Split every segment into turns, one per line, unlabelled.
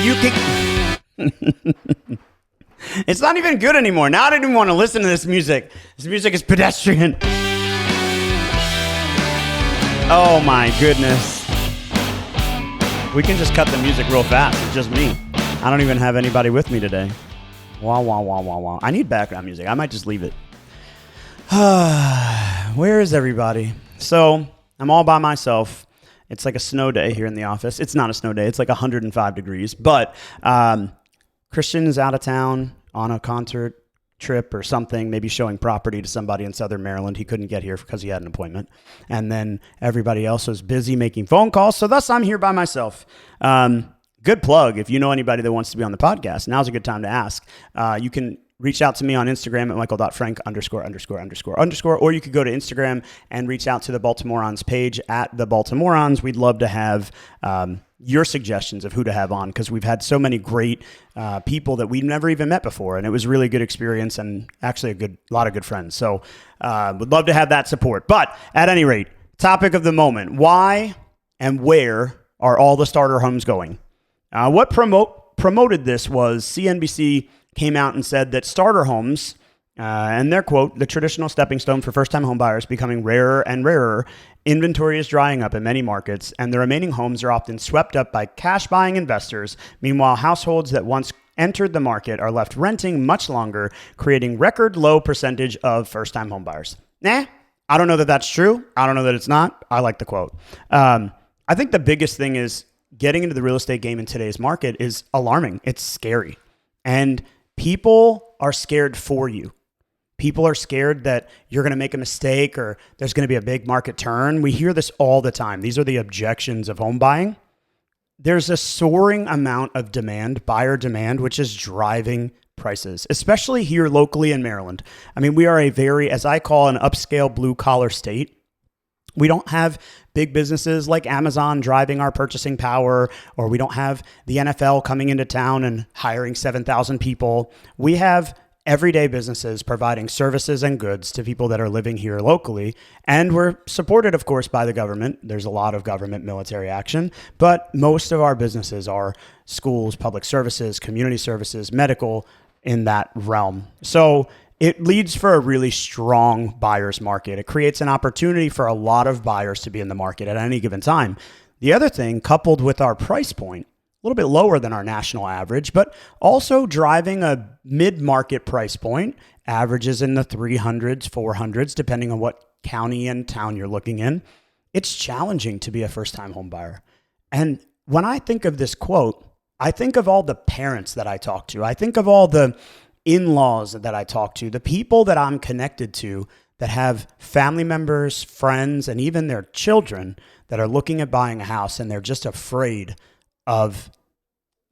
You can... It's not even good anymore. Now I don't even want to listen to this music. This music is pedestrian. Oh my goodness. We can just cut the music real fast. It's just me. I don't even have anybody with me today. Wah, wah, wah, wah, wah. I need background music. I might just leave it. Where is everybody? So I'm all by myself. It's like a snow day here in the office. It's not a snow day. It's like 105 degrees. But Christian is out of town on a concert trip or something, maybe showing property to somebody in Southern Maryland. He couldn't get here because he had an appointment. And then everybody else was busy making phone calls. So thus I'm here by myself. Good plug. If you know anybody that wants to be on the podcast, now's a good time to ask. You can reach out to me on Instagram at michael.frank_____, or you could go to Instagram and reach out to the Baltimorons page at the Baltimorons. We'd love to have your suggestions of who to have on, because we've had so many great people that we've never even met before, and it was a really good experience and actually a lot of good friends. So would love to have that support. But at any rate, topic of the moment: why and where are all the starter homes going? What promoted this was CNBC came out and said that starter homes, and their quote, "the traditional stepping stone for first-time home buyers becoming rarer and rarer. Inventory is drying up in many markets, and the remaining homes are often swept up by cash-buying investors. Meanwhile, households that once entered the market are left renting much longer, creating record low percentage of first-time home buyers." I don't know that that's true. I don't know that it's not. I like the quote. I think the biggest thing is getting into the real estate game in today's market is alarming. It's scary. And people are scared for you. People are scared that you're going to make a mistake or there's going to be a big market turn. We hear this all the time. These are the objections of home buying. There's a soaring amount of demand, buyer demand, which is driving prices, especially here locally in Maryland. I mean, we are a very, as I call, an upscale blue collar state. We don't have big businesses like Amazon driving our purchasing power, or we don't have the NFL coming into town and hiring 7,000 people. We have everyday businesses providing services and goods to people that are living here locally. And we're supported, of course, by the government. There's a lot of government military action, but most of our businesses are schools, public services, community services, medical, in that realm. So it leads for a really strong buyer's market. It creates an opportunity for a lot of buyers to be in the market at any given time. The other thing, coupled with our price point, a little bit lower than our national average, but also driving a mid-market price point, averages in the 300s, 400s, depending on what county and town you're looking in. It's challenging to be a first-time home buyer. And when I think of this quote, I think of all the parents that I talk to. I think of all the in-laws that I talk to, the people that I'm connected to that have family members, friends, and even their children that are looking at buying a house, and they're just afraid of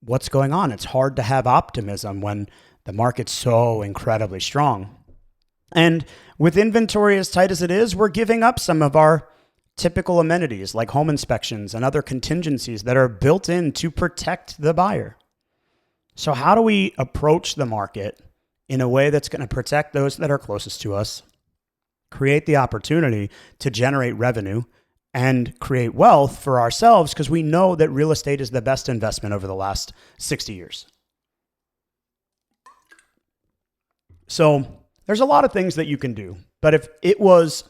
what's going on. It's hard to have optimism when the market's so incredibly strong. And with inventory as tight as it is, we're giving up some of our typical amenities like home inspections and other contingencies that are built in to protect the buyer. So how do we approach the market in a way that's going to protect those that are closest to us, create the opportunity to generate revenue, and create wealth for ourselves, because we know that real estate is the best investment over the last 60 years. So there's a lot of things that you can do, but if it was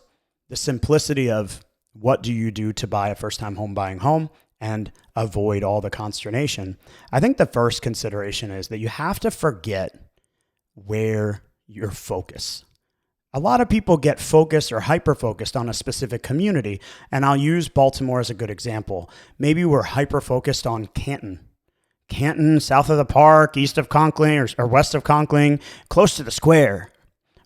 the simplicity of what do you do to buy a first-time home buying home and avoid all the consternation, I think the first consideration is that you have to forget where you're focused. A lot of people get focused or hyper-focused on a specific community, and I'll use Baltimore as a good example. Maybe we're hyper-focused on Canton. Canton, south of the park, east of Conkling, or west of Conkling, close to the square.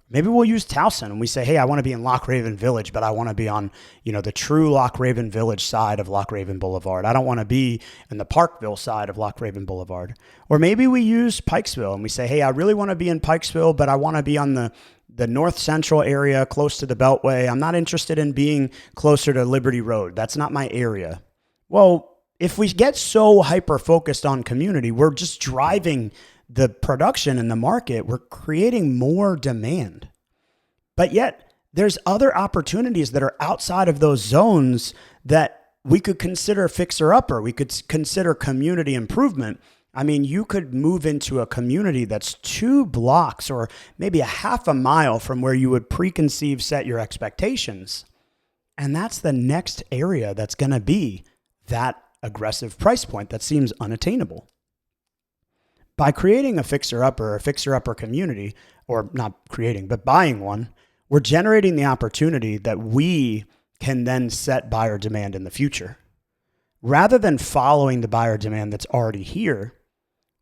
Maybe we'll use Towson and we say, hey, I want to be in Loch Raven Village, but I want to be on, the true Loch Raven Village side of Loch Raven Boulevard. I don't want to be in the Parkville side of Loch Raven Boulevard. Or maybe we use Pikesville and we say, hey, I really want to be in Pikesville, but I want to be on the north central area close to the Beltway. I'm not interested in being closer to Liberty Road. That's not my area. Well, if we get so hyper-focused on community, we're just driving the production in the market. We're creating more demand. But yet, there's other opportunities that are outside of those zones that we could consider fixer-upper. We could consider community improvement. I mean, you could move into a community that's 2 blocks or maybe a half a mile from where you would set your expectations. And that's the next area that's going to be that aggressive price point that seems unattainable. By creating a fixer-upper community, or not creating, but buying one, we're generating the opportunity that we can then set buyer demand in the future. Rather than following the buyer demand that's already here,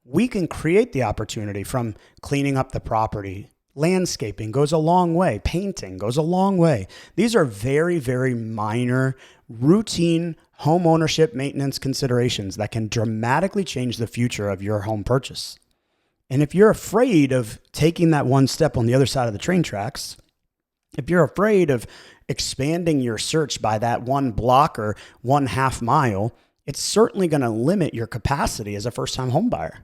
we can create the opportunity from cleaning up the property. Landscaping goes a long way. Painting goes a long way. These are very, very minor, routine home ownership maintenance considerations that can dramatically change the future of your home purchase. And if you're afraid of taking that one step on the other side of the train tracks, if you're afraid of expanding your search by that 1 block or 1/2 mile, it's certainly going to limit your capacity as a first-time home buyer.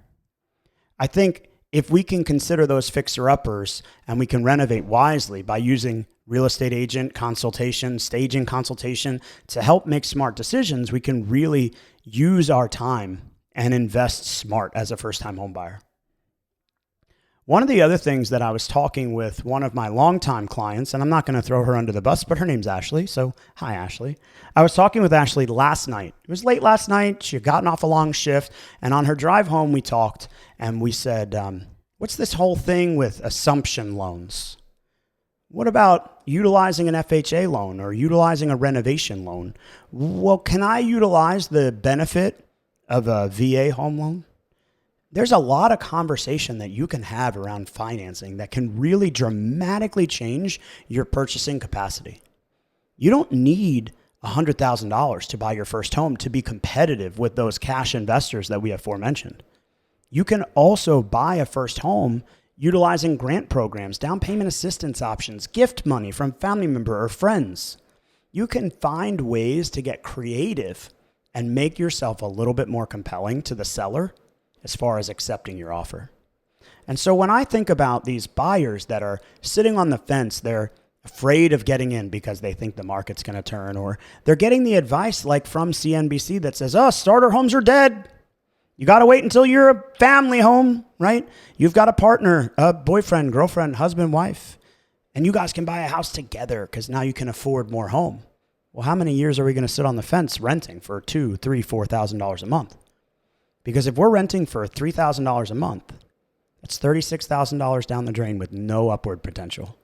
I think if we can consider those fixer-uppers and we can renovate wisely by using real estate agent consultation, staging consultation to help make smart decisions, we can really use our time and invest smart as a first-time home buyer. One of the other things that I was talking with one of my longtime clients, and I'm not going to throw her under the bus, but her name's Ashley. So hi, Ashley. I was talking with Ashley last night. It was late last night. She had gotten off a long shift. And on her drive home, we talked and we said, what's this whole thing with assumption loans? What about utilizing an FHA loan or utilizing a renovation loan? Well, can I utilize the benefit of a VA home loan? There's a lot of conversation that you can have around financing that can really dramatically change your purchasing capacity. You don't need $100,000 to buy your first home to be competitive with those cash investors that we have aforementioned. You can also buy a first home utilizing grant programs, down payment assistance options, gift money from family member or friends. You can find ways to get creative and make yourself a little bit more compelling to the seller as far as accepting your offer. And so when I think about these buyers that are sitting on the fence, they're afraid of getting in because they think the market's going to turn, or they're getting the advice like from CNBC that says, oh, starter homes are dead. You got to wait until you're a family home, right? You've got a partner, a boyfriend, girlfriend, husband, wife, and you guys can buy a house together because now you can afford more home. Well, how many years are we going to sit on the fence renting for $2,000, $3,000, $4,000 a month? Because if we're renting for $3,000 a month, that's $36,000 down the drain with no upward potential.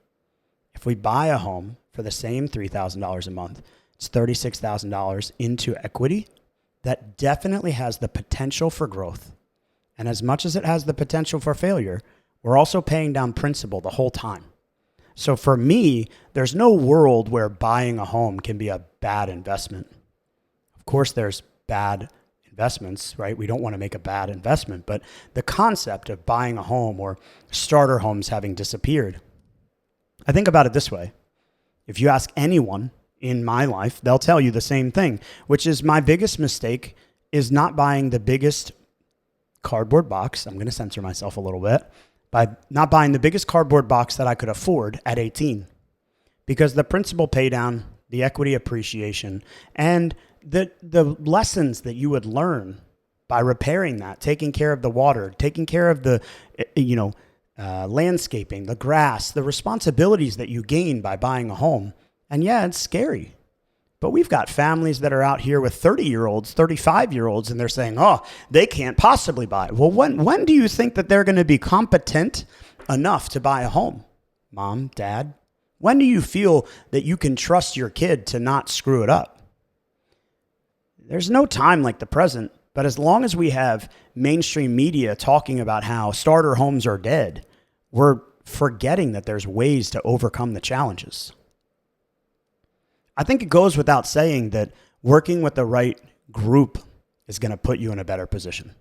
If we buy a home for the same $3,000 a month, it's $36,000 into equity that definitely has the potential for growth. And as much as it has the potential for failure, we're also paying down principal the whole time. So for me, there's no world where buying a home can be a bad investment. Of course, there's bad investments, right? We don't want to make a bad investment, but the concept of buying a home or starter homes having disappeared, I think about it this way. If you ask anyone in my life, they'll tell you the same thing, which is my biggest mistake is not buying the biggest cardboard box. I'm going to censor myself a little bit by not buying the biggest cardboard box that I could afford at 18, because the principal pay down, the equity appreciation, and the lessons that you would learn by repairing that, taking care of the water, taking care of the, landscaping, the grass, the responsibilities that you gain by buying a home. And yeah, it's scary. But we've got families that are out here with 30-year-olds, 35-year-olds, and they're saying, oh, they can't possibly buy. Well, when do you think that they're going to be competent enough to buy a home? Mom, dad? When do you feel that you can trust your kid to not screw it up? There's no time like the present, but as long as we have mainstream media talking about how starter homes are dead, we're forgetting that there's ways to overcome the challenges. I think it goes without saying that working with the right group is going to put you in a better position.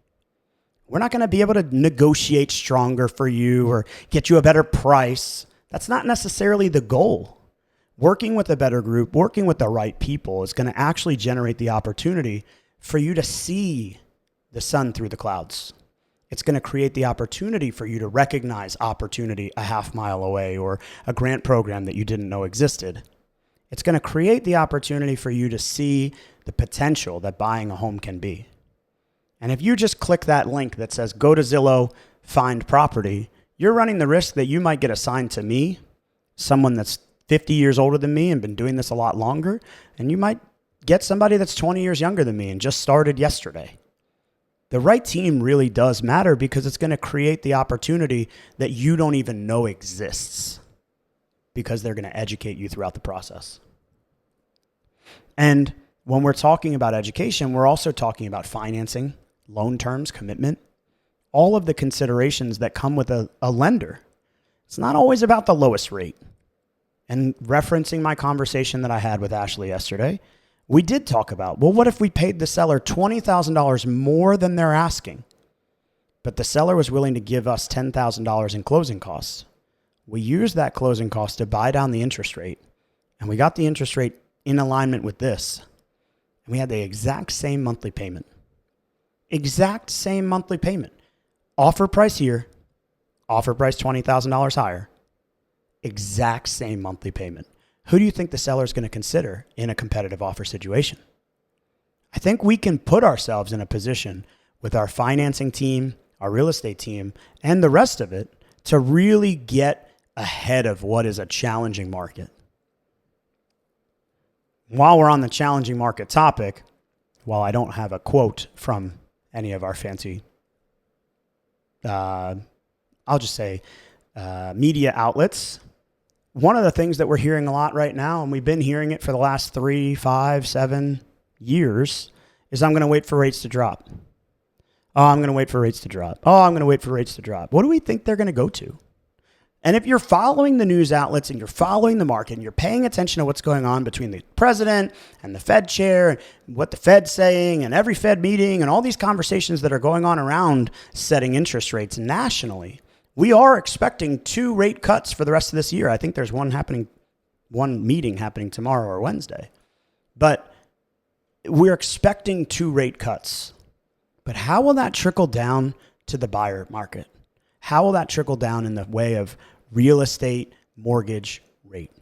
We're not going to be able to negotiate stronger for you or get you a better price. That's not necessarily the goal. Working with a better group, working with the right people is going to actually generate the opportunity for you to see the sun through the clouds. It's going to create the opportunity for you to recognize opportunity a half mile away or a grant program that you didn't know existed. It's going to create the opportunity for you to see the potential that buying a home can be. And if you just click that link that says go to Zillow, find property, you're running the risk that you might get assigned to me, someone that's 50 years older than me and been doing this a lot longer, and you might get somebody that's 20 years younger than me and just started yesterday. The right team really does matter because it's going to create the opportunity that you don't even know exists because they're going to educate you throughout the process. And when we're talking about education, we're also talking about financing, loan terms, commitment, all of the considerations that come with a lender. It's not always about the lowest rate. And referencing my conversation that I had with Ashley yesterday, we did talk about, well, what if we paid the seller $20,000 more than they're asking, but the seller was willing to give us $10,000 in closing costs? We used that closing cost to buy down the interest rate, and we got the interest rate in alignment with this. And we had the exact same monthly payment. Exact same monthly payment. Offer price here, offer price $20,000 higher. Exact same monthly payment. Who do you think the seller is going to consider in a competitive offer situation? I think we can put ourselves in a position with our financing team, our real estate team, and the rest of it to really get ahead of what is a challenging market. While we're on the challenging market topic, while I don't have a quote from any of our fancy, I'll just say media outlets, one of the things that we're hearing a lot right now, and we've been hearing it for the last 3, 5, 7 years, is I'm going to wait for rates to drop. Oh, I'm going to wait for rates to drop. Oh, I'm going to wait for rates to drop. What do we think they're going to go to? And if you're following the news outlets and you're following the market and you're paying attention to what's going on between the president and the Fed chair and what the Fed's saying and every Fed meeting and all these conversations that are going on around setting interest rates nationally, we are expecting 2 rate cuts for the rest of this year. I think there's one meeting happening tomorrow or Wednesday. But we're expecting 2 rate cuts. But how will that trickle down to the buyer market? How will that trickle down in the way of real estate mortgage rate?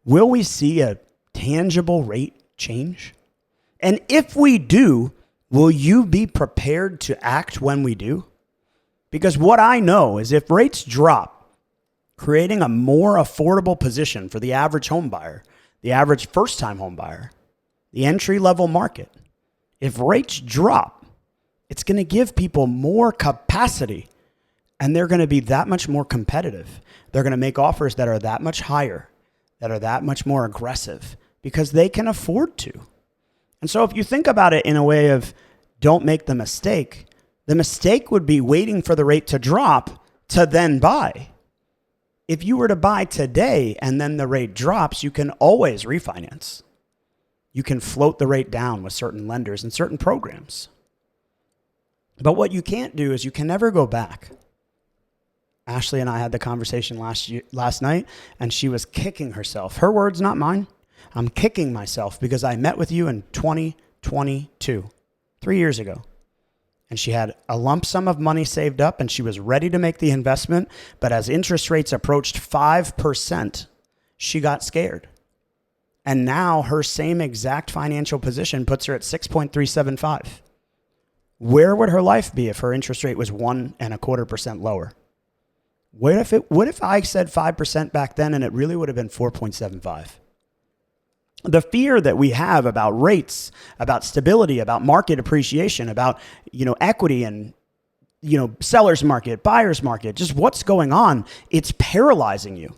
Will we see a tangible rate change? And if we do, will you be prepared to act when we do? Because what I know is if rates drop, creating a more affordable position for the average home buyer, the average first-time home buyer, the entry-level market, if rates drop, it's going to give people more capacity and they're going to be that much more competitive. They're going to make offers that are that much higher, that are that much more aggressive because they can afford to. And so if you think about it in a way of don't make the mistake would be waiting for the rate to drop to then buy. If you were to buy today and then the rate drops, you can always refinance. You can float the rate down with certain lenders and certain programs. But what you can't do is you can never go back. Ashley and I had the conversation last night, and she was kicking herself. Her words, not mine. I'm kicking myself because I met with you in 2022, 3 years ago. And she had a lump sum of money saved up and she was ready to make the investment. But as interest rates approached 5%, she got scared. And now her same exact financial position puts her at 6.375. Where would her life be if her interest rate was 1.25% lower? What if I said 5% back then and it really would have been 4.75? The fear that we have about rates, about stability, about market appreciation, about, equity and, seller's market, buyer's market, just what's going on, it's paralyzing you.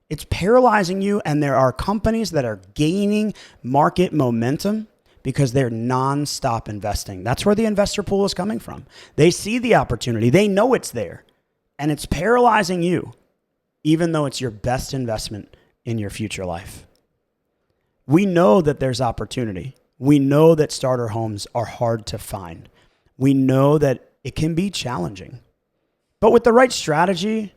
It's paralyzing you. And there are companies that are gaining market momentum because they're nonstop investing. That's where the investor pool is coming from. They see the opportunity. They know it's there. And it's paralyzing you, even though it's your best investment in your future life. We know that there's opportunity. We know that starter homes are hard to find. We know that it can be challenging. But with the right strategy,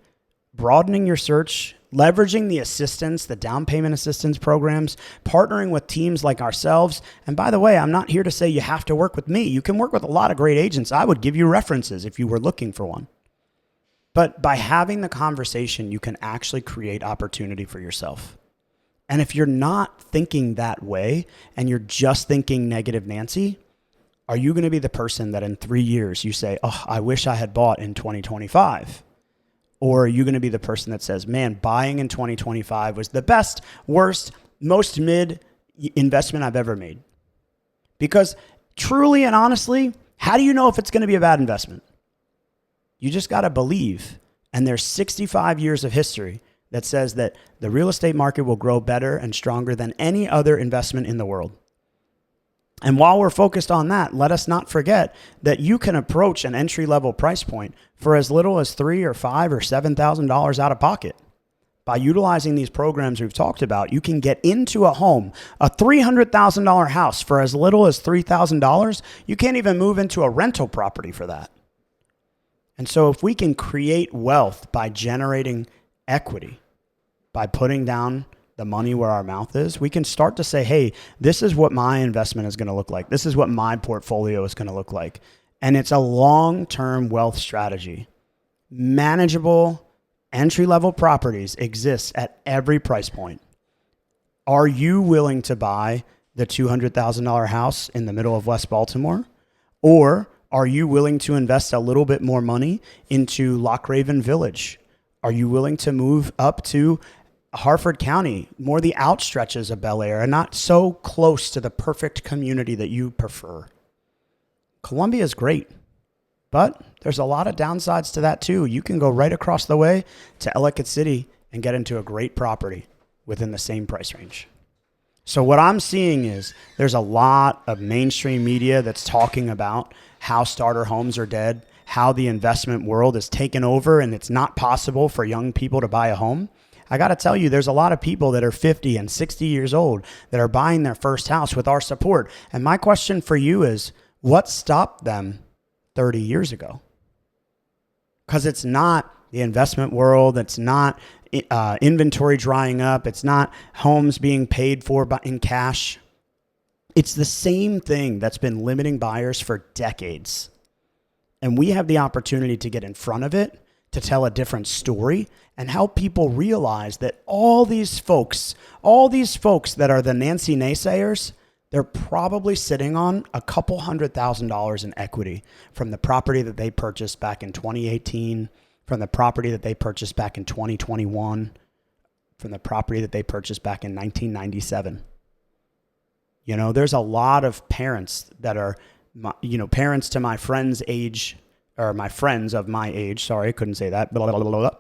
broadening your search, leveraging the assistance, the down payment assistance programs, partnering with teams like ourselves. And by the way, I'm not here to say you have to work with me. You can work with a lot of great agents. I would give you references if you were looking for one. But by having the conversation, you can actually create opportunity for yourself. And if you're not thinking that way and you're just thinking negative Nancy, Are you going to be the person that in 3 years you say, oh, I wish I had bought in 2025? Or are you going to be the person that says, man, buying in 2025 was the best, worst, most mid investment I've ever made? Because truly and honestly, how do you know if it's going to be a bad investment? You just got to believe. And there's 65 years of history that says that the real estate market will grow better and stronger than any other investment in the world. And while we're focused on that, let us not forget that you can approach an entry-level price point for as little as $3,000 or $5,000 or $7,000 out of pocket. By utilizing these programs we've talked about, you can get into a home, a $300,000 house for as little as $3,000. You can't even move into a rental property for that. And so if we can create wealth by generating equity, by putting down the money where our mouth is, we can start to say, hey, this is what my investment is going to look like. This is what my portfolio is going to look like. And it's a long-term wealth strategy. Manageable entry-level properties exist at every price point. Are you willing to buy the $200,000 house in the middle of West Baltimore? Or are you willing to invest a little bit more money into Loch Raven Village? Are you willing to move up to Harford County, more the outstretches of Bel Air, and not so close to the perfect community that you prefer? Columbia is great, but there's a lot of downsides to that too. You can go right across the way to Ellicott City and get into a great property within the same price range. So what I'm seeing is there's a lot of mainstream media that's talking about how starter homes are dead, how the investment world is taken over and it's not possible for young people to buy a home. I got to tell you, there's a lot of people that are 50 and 60 years old that are buying their first house with our support. And my question for you is, what stopped them 30 years ago? Because it's not the investment world. It's not inventory drying up. It's not homes being paid for in cash. It's the same thing that's been limiting buyers for decades. And we have the opportunity to get in front of it, to tell a different story and help people realize that all these folks that are the Nancy naysayers, they're probably sitting on a couple $100,000 in equity from the property that they purchased back in 2018, from the property that they purchased back in 2021, from the property that they purchased back in 1997. You know, there's a lot of parents that are, parents to my friends' age, or my friends of my age, sorry, I couldn't say that, blah, blah, blah, blah,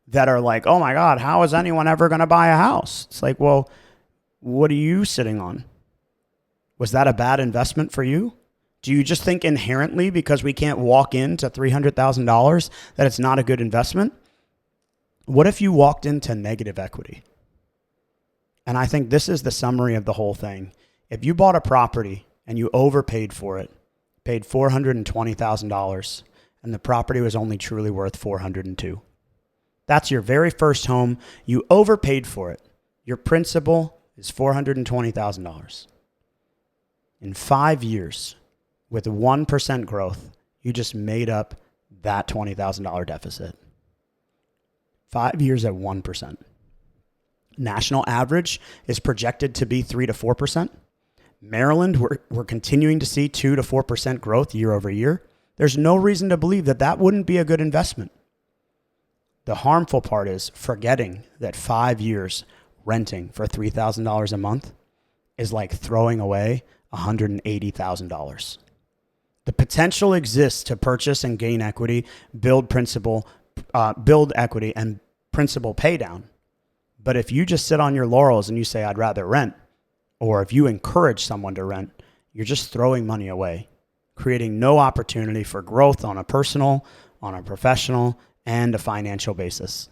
that are like, oh my God, how is anyone ever going to buy a house? It's like, well, what are you sitting on? Was that a bad investment for you? Do you just think inherently because we can't walk into $300,000 that it's not a good investment? What if you walked into negative equity? And I think this is the summary of the whole thing. If you bought a property and you overpaid for it, paid $420,000, and the property was only truly worth $402,000. That's your very first home. You overpaid for it. Your principal is $420,000. In 5 years, with 1% growth, you just made up that $20,000 deficit. 5 years at 1%. National average is projected to be 3 to 4%. Maryland, we're continuing to see 2 to 4% growth year over year. There's no reason to believe that that wouldn't be a good investment. The harmful part is forgetting that 5 years renting for $3,000 a month is like throwing away $180,000. The potential exists to purchase and gain equity, build equity and principal pay down. But if you just sit on your laurels and you say, I'd rather rent, or if you encourage someone to rent, you're just throwing money away, creating no opportunity for growth on a personal, on a professional, and a financial basis.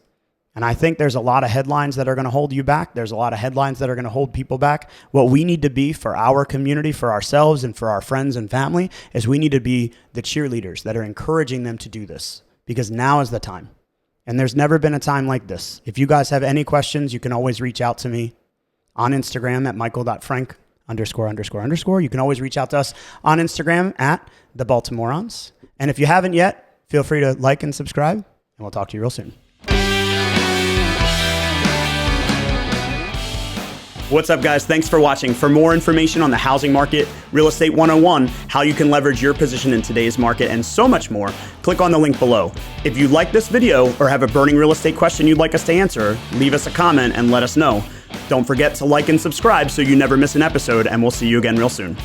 And I think there's a lot of headlines that are going to hold you back. There's a lot of headlines that are going to hold people back. What we need to be for our community, for ourselves, and for our friends and family is we need to be the cheerleaders that are encouraging them to do this, because now is the time. And there's never been a time like this. If you guys have any questions, you can always reach out to me on Instagram at michael.frank___. You can always reach out to us on Instagram at the Baltimorons. And if you haven't yet, feel free to like and subscribe, and we'll talk to you real soon. What's up, guys? Thanks for watching. For more information on the housing market, Real Estate 101, how you can leverage your position in today's market, and so much more, click on the link below. If you like this video or have a burning real estate question you'd like us to answer, leave us a comment and let us know. Don't forget to like and subscribe so you never miss an episode, and we'll see you again real soon.